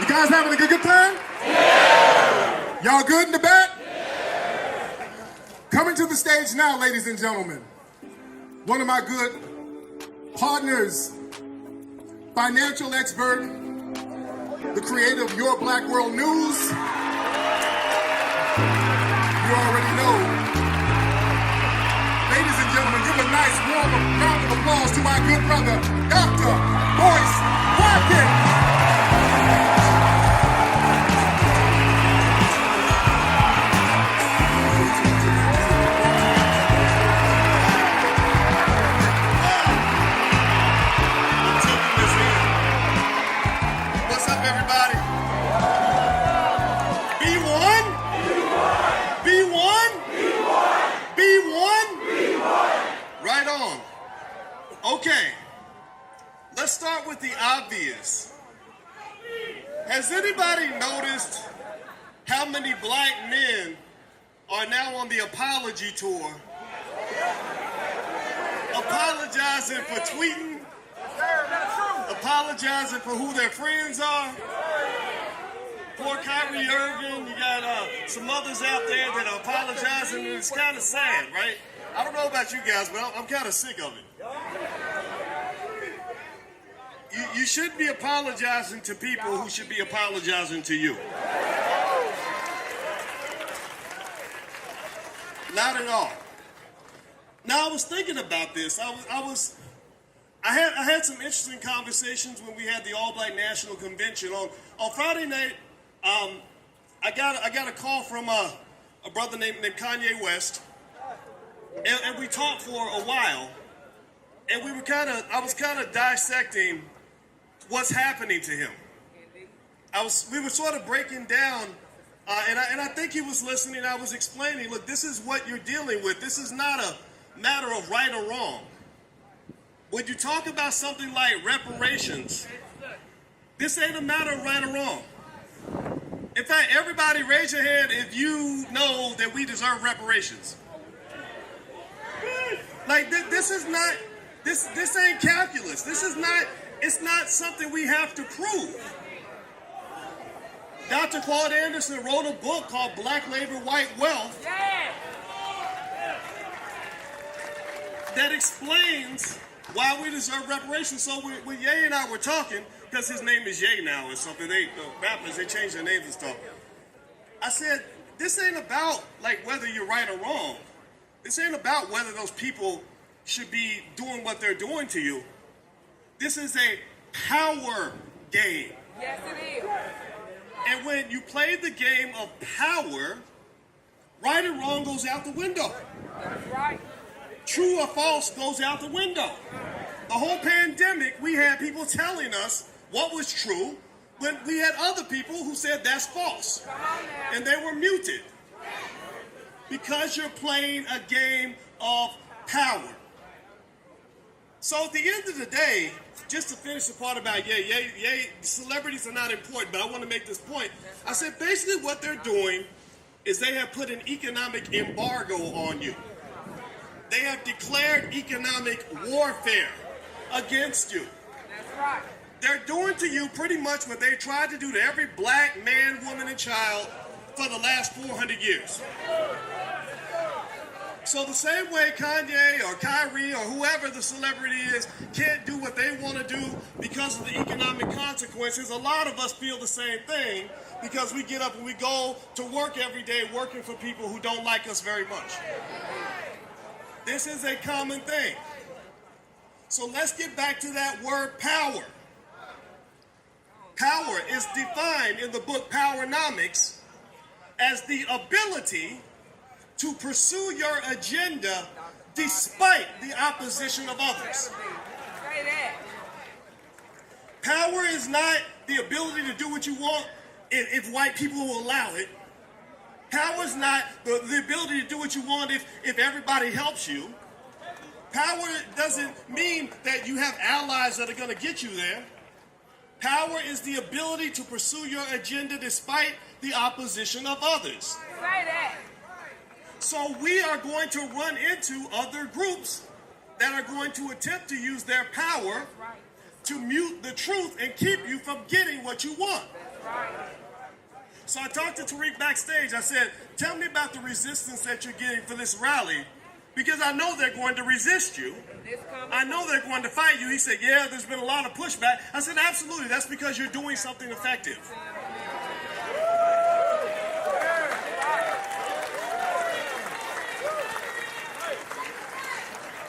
You guys having a good time? Yeah. Y'all good in the back? Yeah. Coming to the stage now, ladies and gentlemen, one of my good partners, financial expert, the creator of Your Black World News. You already know. Ladies and gentlemen, give a nice warm round of applause to my good brother, Dr. Boyce Watkins. Okay, let's start with the obvious. Has anybody noticed how many black men are now on the apology tour? Apologizing for tweeting, apologizing for who their friends are. Poor Kyrie Irving, you got some others out there that are apologizing, and it's kind of sad, right? I don't know about you guys, but I'm kind of sick of it. You shouldn't be apologizing to people who should be apologizing to you. Not at all. Now, I was thinking about this. I had some interesting conversations when we had the All Black National Convention on Friday night. I got a call from a brother named Kanye West, and we talked for a while, and I was kind of dissecting what's happening to him. We were sort of breaking down, and I think he was listening. I was explaining, look, this is what you're dealing with. This is not a matter of right or wrong. When you talk about something like reparations, this ain't a matter of right or wrong. In fact, everybody raise your hand if you know that we deserve reparations. Like, this is not, this ain't calculus. It's not something we have to prove. Dr. Claude Anderson wrote a book called Black Labor, White Wealth that explains why we deserve reparations. So when Ye and I were talking, because his name is Ye now or something, the rappers, they changed their names and stuff. I said, this ain't about like whether you're right or wrong. This ain't about whether those people should be doing what they're doing to you. This is a power game. Yes, it is. And when you play the game of power, right and wrong goes out the window. That's right. True or false goes out the window. The whole pandemic, we had people telling us what was true, when we had other people who said that's false. And they were muted. Because you're playing a game of power. So at the end of the day, just to finish the part about celebrities are not important, but I want to make this point. I said basically what they're doing is they have put an economic embargo on you. They have declared economic warfare against you. That's right. They're doing to you pretty much what they tried to do to every black man, woman, and child for the last 400 years. So the same way Kanye or Kyrie or whoever the celebrity is can't do what they want to do because of the economic consequences, a lot of us feel the same thing because we get up and we go to work every day working for people who don't like us very much. This is a common thing. So let's get back to that word power. Power is defined in the book Powernomics as the ability to pursue your agenda despite the opposition of others. Say that. Power is not the ability to do what you want if white people will allow it. Power is not the ability to do what you want if everybody helps you. Power doesn't mean that you have allies that are going to get you there. Power is the ability to pursue your agenda despite the opposition of others. Say that. So we are going to run into other groups that are going to attempt to use their power to mute the truth and keep you from getting what you want. So I talked to Tariq backstage. I said, tell me about the resistance that you're getting for this rally, because I know they're going to resist you. I know they're going to fight you. He said, yeah, there's been a lot of pushback. I said, absolutely. That's because you're doing something effective.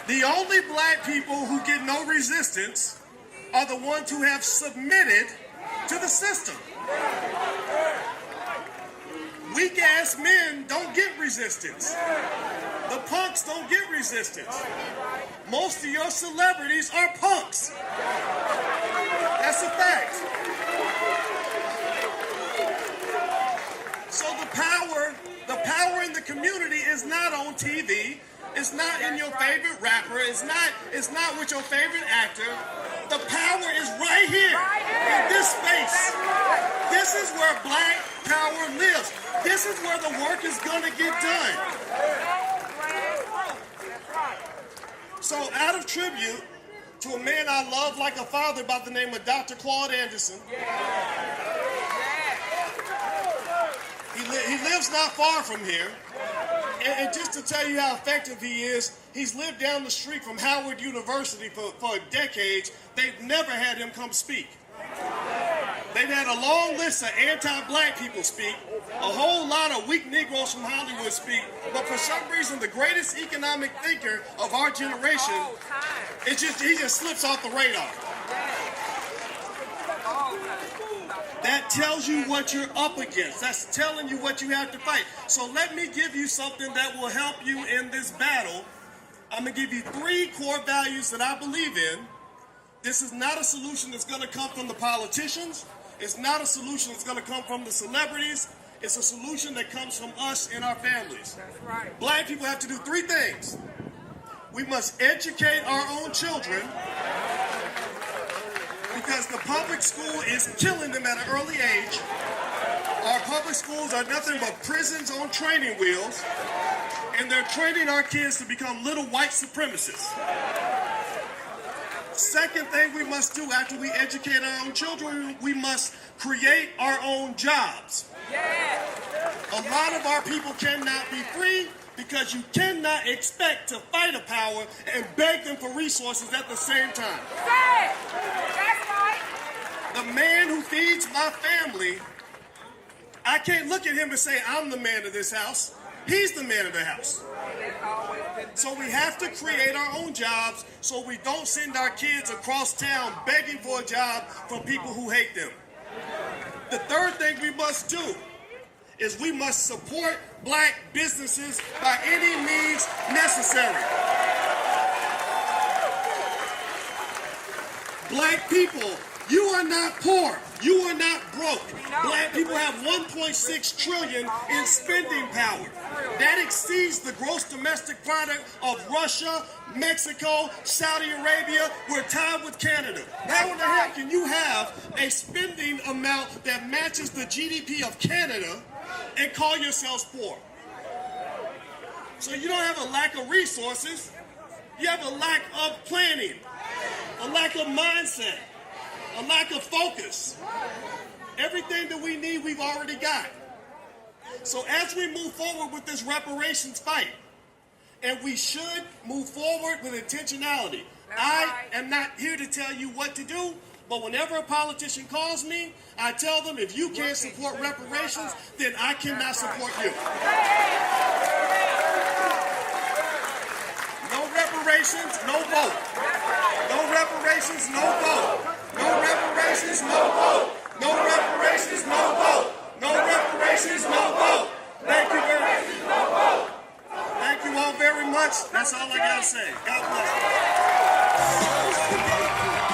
The only black people who get no resistance are the ones who have submitted to the system. Weak-ass men don't get resistance. The punks don't get resistance. Most of your celebrities are punks. That's a fact. So the power in the community is not on TV. It's not in your favorite rapper. It's not with your favorite actor. The power is right here in this space. This is where black power lives. This is where the work is going to get done. So out of tribute to a man I love like a father by the name of Dr. Claude Anderson. He lives not far from here. And just to tell you how effective he is, he's lived down the street from Howard University for decades. They've never had him come speak. They've had a long list of anti-black people speak, a whole lot of weak Negroes from Hollywood speak, but for some reason, the greatest economic thinker of our generation, he just slips off the radar. That tells you what you're up against. That's telling you what you have to fight. So let me give you something that will help you in this battle. I'm going to give you 3 core values that I believe in. This is not a solution that's going to come from the politicians. It's not a solution that's going to come from the celebrities. It's a solution that comes from us and our families. That's right. Black people have to do 3 things. We must educate our own children, because the public school is killing them at an early age. Our public schools are nothing but prisons on training wheels, and they're training our kids to become little white supremacists. Second thing we must do after we educate our own children, we must create our own jobs. A lot of our people cannot be free because you cannot expect to fight a power and beg them for resources at the same time. That's right. The man who feeds my family, I can't look at him and say, I'm the man of this house. He's the man of the house. So we have to create our own jobs so we don't send our kids across town begging for a job from people who hate them. The third thing we must do is we must support black businesses by any means necessary. Black people, you are not poor. You are not broke. Black people have 1.6 trillion in spending power. That exceeds the gross domestic product of Russia, Mexico, Saudi Arabia. We're tied with Canada. How in the hell can you have a spending amount that matches the GDP of Canada and call yourselves poor? So you don't have a lack of resources. You have a lack of planning, a lack of mindset, a lack of focus. Everything that we need, we've already got. So as we move forward with this reparations fight, and we should move forward with intentionality. I am not here to tell you what to do, but whenever a politician calls me, I tell them, if you can't support reparations, then I cannot support you. No reparations, no vote. No reparations, no vote. No reparations, no vote. No reparations, no vote. No reparations, no vote. Thank you very much. Thank you all very much. That's all I gotta say. God bless you.